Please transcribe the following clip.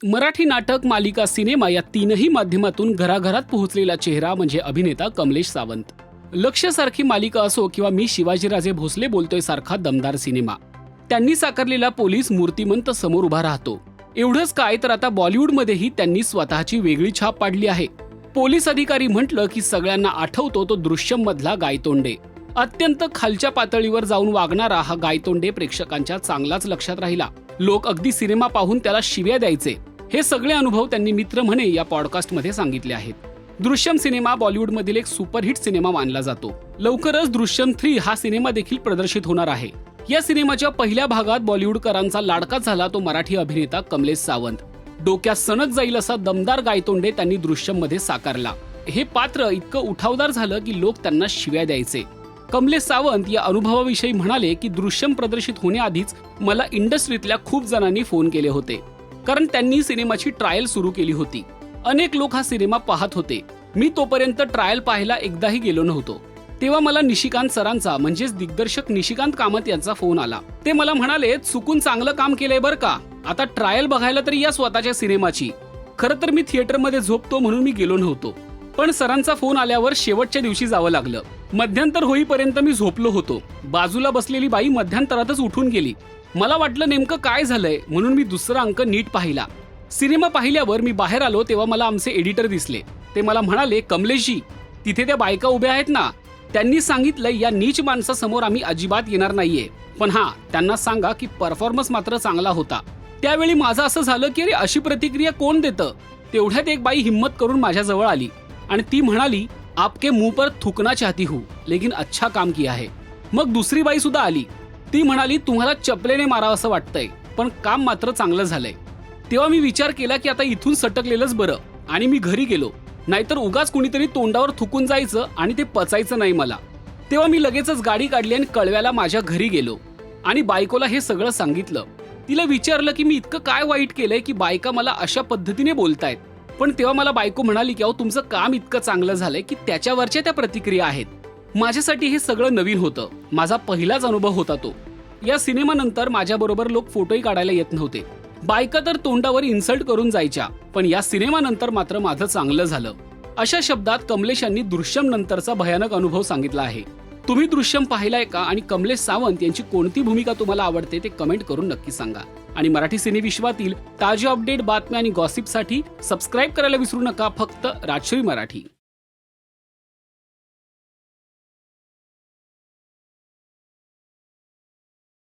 मराठी नाटक, मालिका, सिनेमा या तीनही माध्यमातून घराघरात पोहोचलेला चेहरा म्हणजे अभिनेता कमलेश सावंत. लक्ष सारखी मालिका असो किंवा मी शिवाजीराजे भोसले बोलतोय सारखा दमदार सिनेमा, त्यांनी साकारलेला पोलीस मूर्तिमंत समोर उभा राहतो. एवढंच काय तर आता बॉलिवूडमध्येही त्यांनी स्वतःची वेगळी छाप पाडली आहे. पोलीस अधिकारी म्हटलं की सगळ्यांना आठवतो तो दृश्यम मधला गायतोंडे. अत्यंत खालच्या पातळीवर जाऊन वागणारा हा गायतोंडे प्रेक्षकांच्या चांगलाच लक्षात राहिला. लोक अगदी सिनेमा पाहून त्याला शिव्या द्यायचे. हे सगळे अनुभव त्यांनी मित्र म्हणे या पॉडकास्टमध्ये सांगितले आहेत. दृश्यम सिनेमा बॉलिवूडमधील एक सुपरहिट सिनेमा मानला जातो. लवकरच दृश्यम 3 हा सिनेमा देखील प्रदर्शित होणार आहे. या सिनेमाच्या पहिल्या भागात बॉलिवूडकरांचा लाडका झाला तो मराठी अभिनेता कमलेश सावंत. डोक्यात सणक जाईल असा दमदार गायतोंडे त्यांनी दृश्यम मध्ये साकारला. हे पात्र इतकं उठावदार झालं की लोक त्यांना शिव्या द्यायचे. कमलेश सावंत या अनुभवाविषयी म्हणाले की दृश्यम प्रदर्शित होण्याआधीच मला इंडस्ट्रीतल्या खूप जणांनी फोन केले होते, कारण त्यांनी सिनेमाची ट्रायल सुरू केली होती. अनेक लोक हा सिनेमा पाहत होते. मी तोपर्यंत ट्रायल पाहायला एकदाही गेलो नव्हतो. तेव्हा मला निशिकांत सरांचा म्हणजेच दिग्दर्शक निशिकांत कामत यांचा फोन आला. ते मला म्हणाले, चुकून चांगलं काम केलंय बरं का, आता ट्रायल बघायला तरी या स्वतःच्या सिनेमाची. खरं तर मी थिएटरमध्ये झोपतो म्हणून मी गेलो नव्हतो, पण सरांचा फोन आल्यावर शेवटच्या दिवशी जावं लागलं. मध्यंतर होईपर्यंत मी झोपलो होतो. बाजूला बसलेली बाई मध्यंतरातच उठून गेली. मला वाटलं नेमकं काय झालंय, म्हणून मी दुसरा अंक नीट पाहिला. सिनेमा पाहिल्यावर मी बाहेर आलो तेव्हा मला आमचे एडिटर दिसले. ते मला म्हणाले, कमलेशजी, तिथे त्या बायका उभ्या आहेत ना, त्यांनी सांगितलं या नीच माणसासमोर आम्ही अजिबात येणार नाहीये, पण हा त्यांना सांगा की परफॉर्मन्स मात्र चांगला होता. त्यावेळी माझं असं झालं की अरे अशी प्रतिक्रिया कोण देतं. तेवढ्यात एक बाई हिम्मत करून माझ्याजवळ आली आणि ती म्हणाली, आपके मुंह पर थुकना चाहती हूँ, लेकिन अच्छा काम किया है. मग दुसरी बाई सुद्धा आली. ती म्हणाली, तुम्हाला चपलेने मारावं असं वाटतंय, पण काम मात्र चांगलं झालंय. तेव्हा मी विचार केला की आता इथून सटकलेलंच बरं, आणि मी घरी गेलो. नाहीतर उगाच कुणीतरी तोंडावर थुकून जायचं आणि ते पचायचं नाही मला. तेव्हा मी लगेचच गाडी काढली आणि कळव्याला माझ्या घरी गेलो आणि बायकोला हे सगळं सांगितलं. तिला विचारलं की मी इतकं काय वाईट केलंय की बायका मला अशा पद्धतीने बोलतायत. पण तेव्हा मला बायको म्हणाली की अहो, तुमचं काम इतकं चांगलं झालंय की त्याच्यावरच्या त्या प्रतिक्रिया आहेत. माझ्यासाठी हे सगळं नवीन होतं. माझा पहिलाच अनुभव होता तो. या सिनेमानंतर माझ्याबरोबर लोक फोटोही काढायला येत नव्हते. बायका तर तोंडावर इन्सल्ट करून जायच्या, पण या सिनेमानंतर मात्र माझं चांगलं झालं. अशा शब्दात कमलेश यांनी दृश्यम नंतरचा भयानक अनुभव सांगितला आहे. तुम्ही दृश्यम पाहिलाय का आणि कमलेश सावंत यांची कोणती भूमिका तुम्हाला आवडते ते कमेंट करून नक्की सांगा. आणि मराठी सिने विश्वातील ताजे अपडेट, बातम्या आणि गॉसिपसाठी सबस्क्राईब करायला विसरू नका. फक्त राजश्री मराठी.